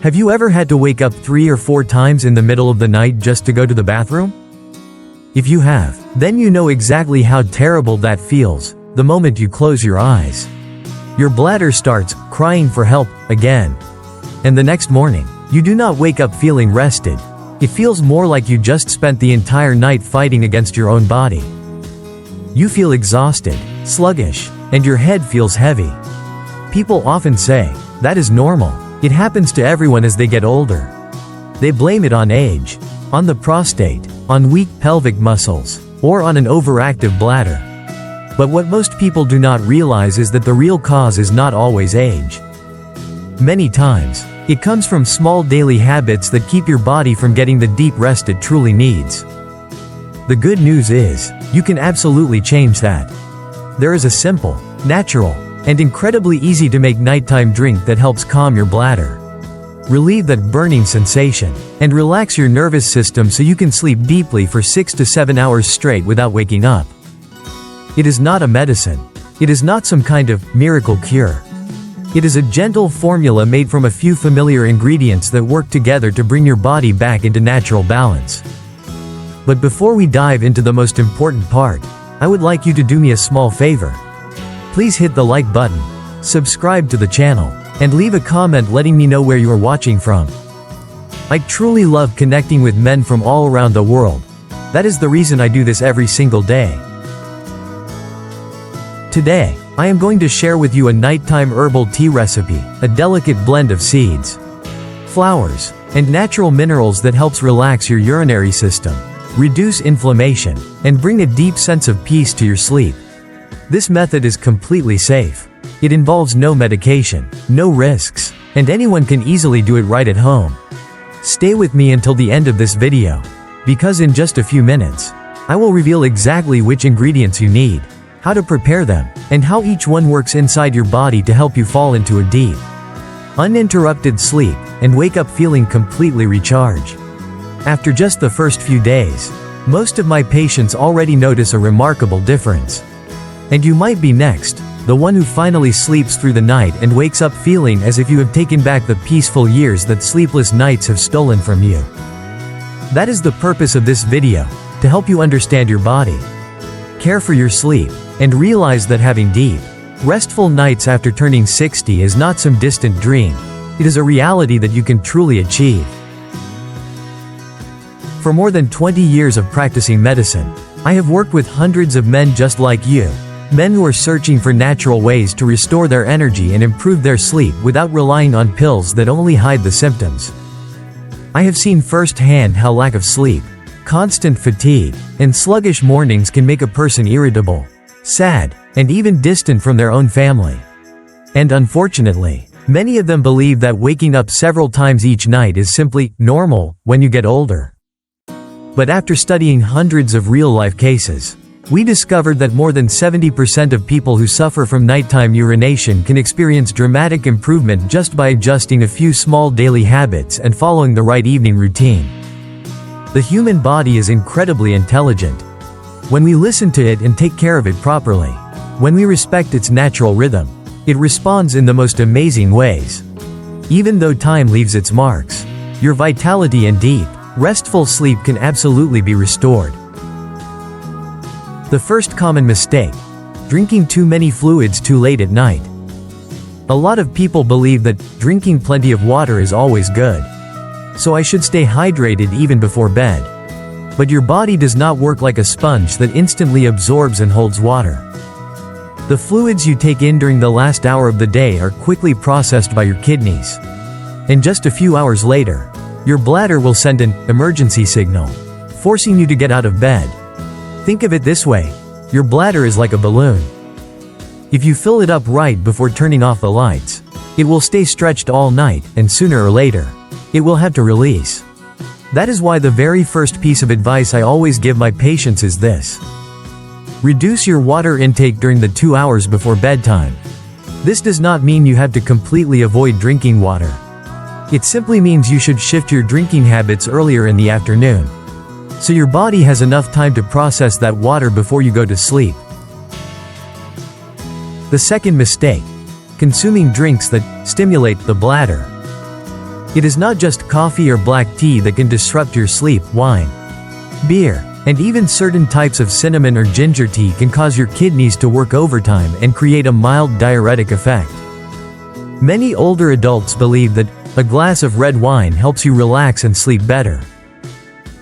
Have you ever had to wake up 3 or 4 times in the middle of the night just to go to the bathroom? If you have, then you know exactly how terrible that feels the moment you close your eyes. Your bladder starts crying for help again. And the next morning, you do not wake up feeling rested. It feels more like you just spent the entire night fighting against your own body. You feel exhausted, sluggish, and your head feels heavy. People often say, that is normal. It happens to everyone as they get older. They blame it on age, on the prostate, on weak pelvic muscles, or on an overactive bladder. But what most people do not realize is that the real cause is not always age. Many times, it comes from small daily habits that keep your body from getting the deep rest it truly needs. The good news is, you can absolutely change that. There is a simple, natural, and incredibly easy to make nighttime drink that helps calm your bladder, relieve that burning sensation, and relax your nervous system so you can sleep deeply for 6 to 7 hours straight without waking up. It is not a medicine. It is not some kind of miracle cure. It is a gentle formula made from a few familiar ingredients that work together to bring your body back into natural balance. But before we dive into the most important part, I would like you to do me a small favor. Please hit the like button, subscribe to the channel, and leave a comment letting me know where you are watching from. I truly love connecting with men from all around the world. That is the reason I do this every single day. Today, I am going to share with you a nighttime herbal tea recipe, a delicate blend of seeds, flowers, and natural minerals that helps relax your urinary system, reduce inflammation, and bring a deep sense of peace to your sleep. This method is completely safe. It involves no medication, no risks, and anyone can easily do it right at home. Stay with me until the end of this video, because in just a few minutes, I will reveal exactly which ingredients you need, how to prepare them, and how each one works inside your body to help you fall into a deep, uninterrupted sleep, and wake up feeling completely recharged. After just the first few days, most of my patients already notice a remarkable difference. And you might be next, the one who finally sleeps through the night and wakes up feeling as if you have taken back the peaceful years that sleepless nights have stolen from you. That is the purpose of this video, to help you understand your body, care for your sleep, and realize that having deep, restful nights after turning 60 is not some distant dream. It is a reality that you can truly achieve. For more than 20 years of practicing medicine, I have worked with hundreds of men just like you. Men who are searching for natural ways to restore their energy and improve their sleep without relying on pills that only hide the symptoms. I have seen firsthand how lack of sleep, constant fatigue, and sluggish mornings can make a person irritable, sad, and even distant from their own family. And unfortunately, many of them believe that waking up several times each night is simply normal when you get older. But after studying hundreds of real-life cases, we discovered that more than 70% of people who suffer from nighttime urination can experience dramatic improvement just by adjusting a few small daily habits and following the right evening routine. The human body is incredibly intelligent. When we listen to it and take care of it properly, when we respect its natural rhythm, it responds in the most amazing ways. Even though time leaves its marks, your vitality and deep, restful sleep can absolutely be restored. The first common mistake: drinking too many fluids too late at night. A lot of people believe that drinking plenty of water is always good. So I should stay hydrated even before bed. But your body does not work like a sponge that instantly absorbs and holds water. The fluids you take in during the last hour of the day are quickly processed by your kidneys. And just a few hours later, your bladder will send an emergency signal, forcing you to get out of bed. Think of it this way: your bladder is like a balloon. If you fill it up right before turning off the lights, it will stay stretched all night, and sooner or later, it will have to release. That is why the very first piece of advice I always give my patients is this: reduce your water intake during the 2 hours before bedtime. This does not mean you have to completely avoid drinking water. It simply means you should shift your drinking habits earlier in the afternoon, so your body has enough time to process that water before you go to sleep. The second mistake: consuming drinks that stimulate the bladder. It is not just coffee or black tea that can disrupt your sleep. Wine, beer, and even certain types of cinnamon or ginger tea can cause your kidneys to work overtime and create a mild diuretic effect. Many older adults believe that a glass of red wine helps you relax and sleep better.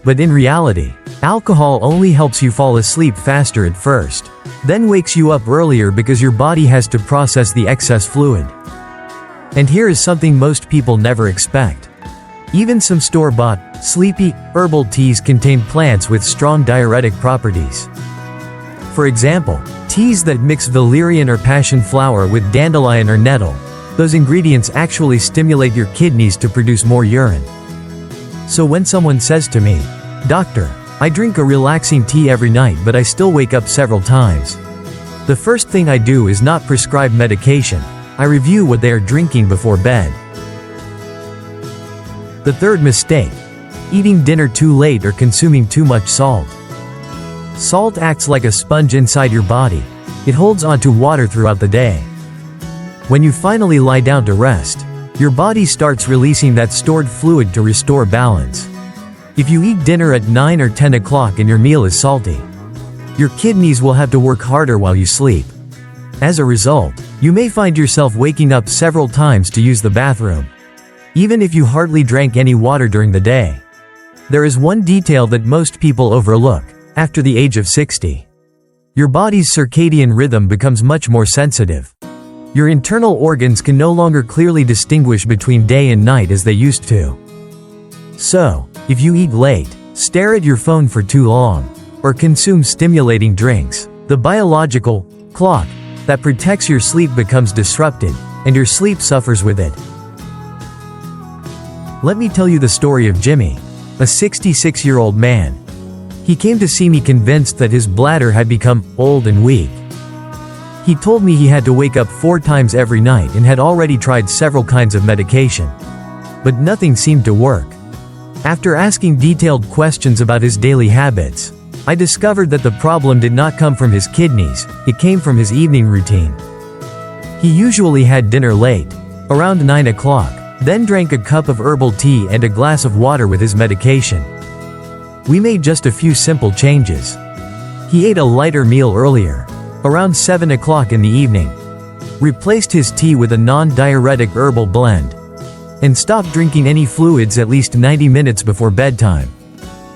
But in reality, alcohol only helps you fall asleep faster at first, then wakes you up earlier because your body has to process the excess fluid. And here is something most people never expect. Even some store-bought, sleepy, herbal teas contain plants with strong diuretic properties. For example, teas that mix valerian or passion flower with dandelion or nettle, those ingredients actually stimulate your kidneys to produce more urine. So when someone says to me, "Doctor, I drink a relaxing tea every night but I still wake up several times," the first thing I do is not prescribe medication. I review what they are drinking before bed. The third mistake: eating dinner too late or consuming too much salt. Salt acts like a sponge inside your body. It holds onto water throughout the day. When you finally lie down to rest, your body starts releasing that stored fluid to restore balance. If you eat dinner at 9 or 10 o'clock and your meal is salty, your kidneys will have to work harder while you sleep. As a result, you may find yourself waking up several times to use the bathroom, even if you hardly drank any water during the day. There is one detail that most people overlook. After the age of 60, your body's circadian rhythm becomes much more sensitive. Your internal organs can no longer clearly distinguish between day and night as they used to. So, if you eat late, stare at your phone for too long, or consume stimulating drinks, the biological clock that protects your sleep becomes disrupted, and your sleep suffers with it. Let me tell you the story of Jimmy, a 66-year-old man. He came to see me convinced that his bladder had become old and weak. He told me he had to wake up 4 times every night and had already tried several kinds of medication. But nothing seemed to work. After asking detailed questions about his daily habits, I discovered that the problem did not come from his kidneys, it came from his evening routine. He usually had dinner late, around 9 o'clock, then drank a cup of herbal tea and a glass of water with his medication. We made just a few simple changes. He ate a lighter meal earlier, around 7 o'clock in the evening, replaced his tea with a non-diuretic herbal blend, and stopped drinking any fluids at least 90 minutes before bedtime.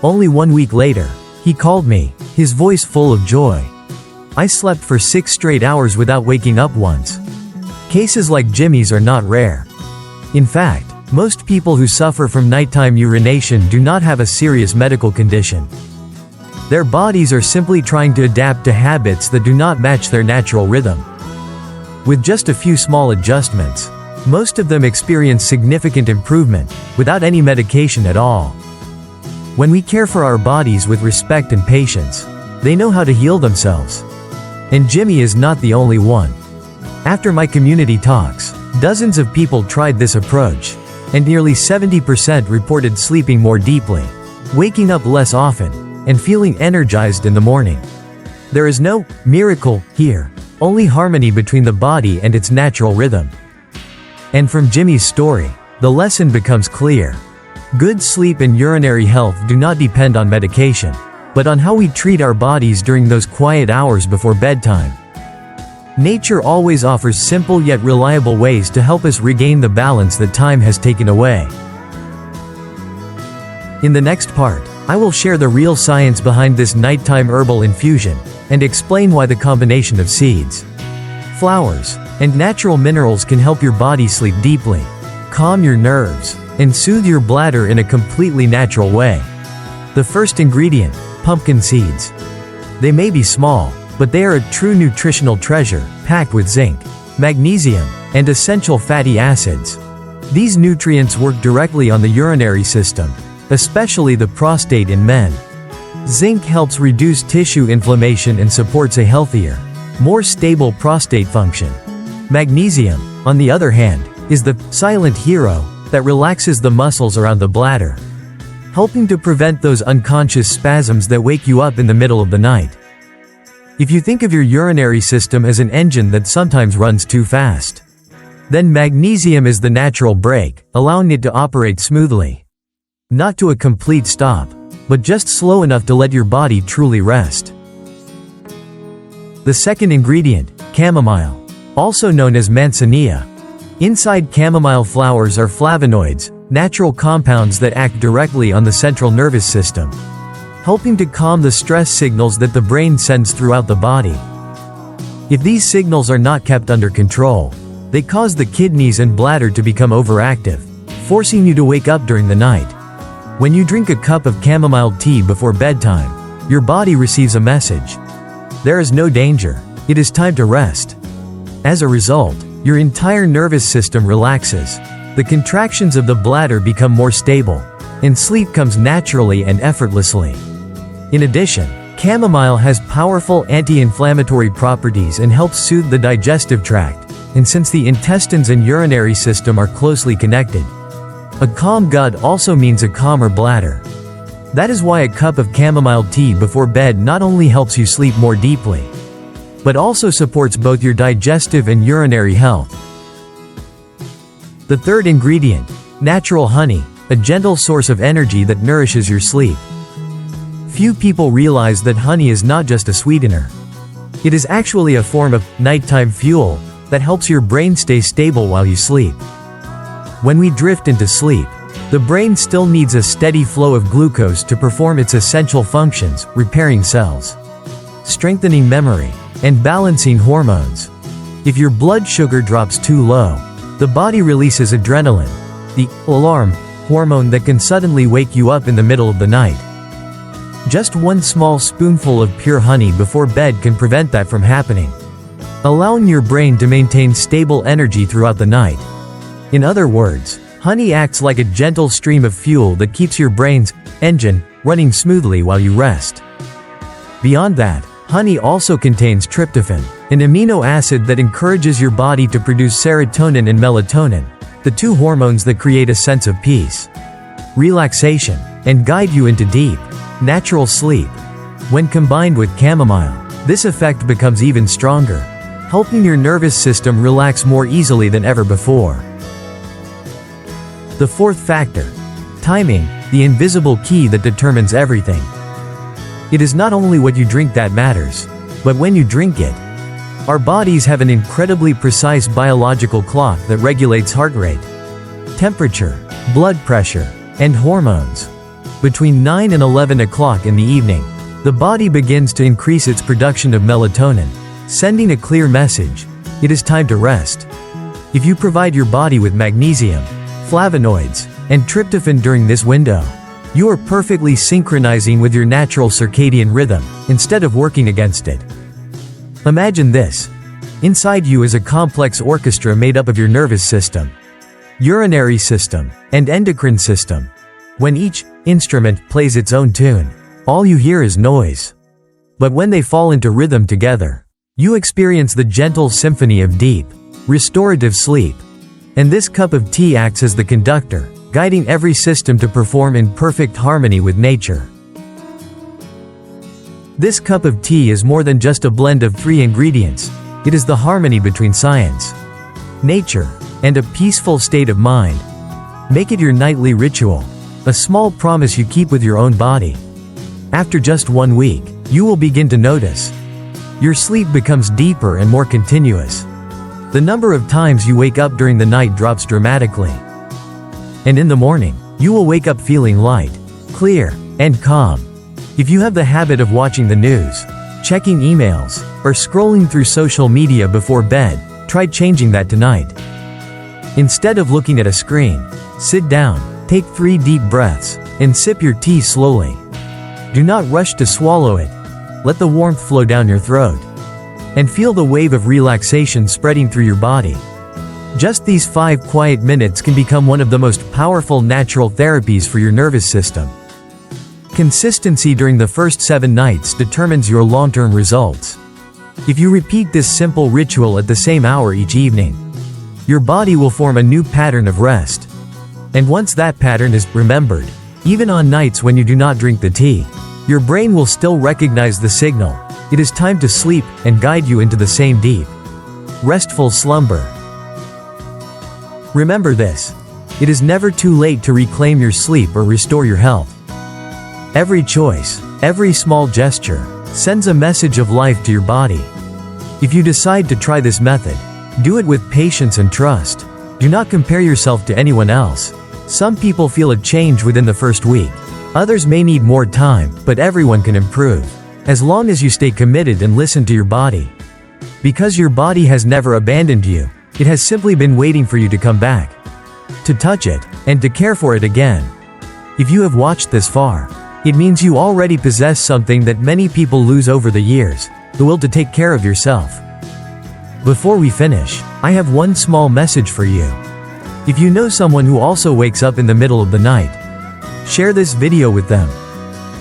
Only 1 week later, he called me, his voice full of joy. I slept for 6 straight hours without waking up once. Cases like Jimmy's are not rare. In fact, most people who suffer from nighttime urination do not have a serious medical condition. Their bodies are simply trying to adapt to habits that do not match their natural rhythm. With just a few small adjustments, most of them experience significant improvement, without any medication at all. When we care for our bodies with respect and patience, they know how to heal themselves. And Jimmy is not the only one. After my community talks, dozens of people tried this approach, and nearly 70% reported sleeping more deeply, waking up less often, and feeling energized in the morning. There is no miracle here, only harmony between the body and its natural rhythm. And from Jimmy's story, the lesson becomes clear. Good sleep and urinary health do not depend on medication, but on how we treat our bodies during those quiet hours before bedtime. Nature always offers simple yet reliable ways to help us regain the balance that time has taken away. In the next part, I will share the real science behind this nighttime herbal infusion, and explain why the combination of seeds, flowers, and natural minerals can help your body sleep deeply, calm your nerves, and soothe your bladder in a completely natural way. The first ingredient, pumpkin seeds. They may be small, but they are a true nutritional treasure, packed with zinc, magnesium, and essential fatty acids. These nutrients work directly on the urinary system, especially the prostate in men. Zinc helps reduce tissue inflammation and supports a healthier, more stable prostate function. Magnesium, on the other hand, is the silent hero that relaxes the muscles around the bladder, helping to prevent those unconscious spasms that wake you up in the middle of the night. If you think of your urinary system as an engine that sometimes runs too fast, Then magnesium is the natural brake, allowing it to operate smoothly. Not to a complete stop, but just slow enough to let your body truly rest. The second ingredient, chamomile, also known as manzanilla. Inside chamomile flowers are flavonoids, natural compounds that act directly on the central nervous system, helping to calm the stress signals that the brain sends throughout the body. If these signals are not kept under control, they cause the kidneys and bladder to become overactive, forcing you to wake up during the night. When you drink a cup of chamomile tea before bedtime, your body receives a message. There is no danger. It is time to rest. As a result, your entire nervous system relaxes. The contractions of the bladder become more stable, and sleep comes naturally and effortlessly. In addition, chamomile has powerful anti-inflammatory properties and helps soothe the digestive tract, and since the intestines and urinary system are closely connected, a calm gut also means a calmer bladder. That is why a cup of chamomile tea before bed not only helps you sleep more deeply, but also supports both your digestive and urinary health. The third ingredient, natural honey, a gentle source of energy that nourishes your sleep. Few people realize that honey is not just a sweetener. It is actually a form of nighttime fuel that helps your brain stay stable while you sleep. When we drift into sleep, the brain still needs a steady flow of glucose to perform its essential functions, repairing cells, strengthening memory, and balancing hormones. If your blood sugar drops too low, the body releases adrenaline, the alarm hormone that can suddenly wake you up in the middle of the night. Just one small spoonful of pure honey before bed can prevent that from happening, allowing your brain to maintain stable energy throughout the night. In other words, honey acts like a gentle stream of fuel that keeps your brain's engine running smoothly while you rest. Beyond that, honey also contains tryptophan, an amino acid that encourages your body to produce serotonin and melatonin, the two hormones that create a sense of peace, relaxation, and guide you into deep, natural sleep. When combined with chamomile, this effect becomes even stronger, helping your nervous system relax more easily than ever before. The fourth factor, timing, the invisible key that determines everything. It is not only what you drink that matters, but when you drink it. Our bodies have an incredibly precise biological clock that regulates heart rate, temperature, blood pressure, and hormones. Between 9 and 11 o'clock in the evening, the body begins to increase its production of melatonin, sending a clear message: it is time to rest. If you provide your body with magnesium, flavonoids, and tryptophan during this window, you are perfectly synchronizing with your natural circadian rhythm, instead of working against it. Imagine this. Inside you is a complex orchestra made up of your nervous system, urinary system, and endocrine system. When each instrument plays its own tune, all you hear is noise. But when they fall into rhythm together, you experience the gentle symphony of deep, restorative sleep. And this cup of tea acts as the conductor, guiding every system to perform in perfect harmony with nature. This cup of tea is more than just a blend of 3 ingredients. It is the harmony between science, nature, and a peaceful state of mind. Make it your nightly ritual, a small promise you keep with your own body. After just 1 week, you will begin to notice. Your sleep becomes deeper and more continuous. The number of times you wake up during the night drops dramatically. And in the morning, you will wake up feeling light, clear, and calm. If you have the habit of watching the news, checking emails, or scrolling through social media before bed, try changing that tonight. Instead of looking at a screen, sit down, take 3 deep breaths, and sip your tea slowly. Do not rush to swallow it. Let the warmth flow down your throat, and feel the wave of relaxation spreading through your body. Just these 5 quiet minutes can become one of the most powerful natural therapies for your nervous system. Consistency during the first 7 nights determines your long-term results. If you repeat this simple ritual at the same hour each evening, your body will form a new pattern of rest. And once that pattern is remembered, even on nights when you do not drink the tea, your brain will still recognize the signal. It is time to sleep, and guide you into the same deep, restful slumber. Remember this. It is never too late to reclaim your sleep or restore your health. Every choice, every small gesture, sends a message of life to your body. If you decide to try this method, do it with patience and trust. Do not compare yourself to anyone else. Some people feel a change within the first week. Others may need more time, but everyone can improve, as long as you stay committed and listen to your body. Because your body has never abandoned you, it has simply been waiting for you to come back, to touch it, and to care for it again. If you have watched this far, it means you already possess something that many people lose over the years: the will to take care of yourself. Before we finish, I have one small message for you. If you know someone who also wakes up in the middle of the night, share this video with them.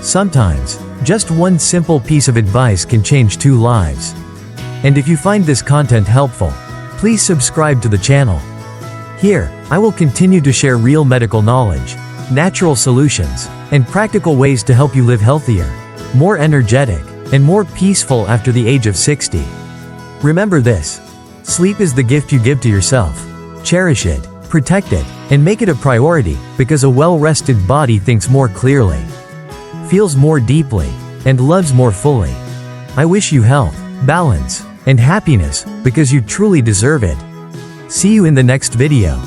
Sometimes, just one simple piece of advice can change 2 lives. And if you find this content helpful, please subscribe to the channel. Here, I will continue to share real medical knowledge, natural solutions, and practical ways to help you live healthier, more energetic, and more peaceful after the age of 60. Remember this: sleep is the gift you give to yourself. Cherish it, protect it, and make it a priority, because a well-rested body thinks more clearly, feels more deeply, and loves more fully. I wish you health, balance, and happiness, because you truly deserve it. See you in the next video.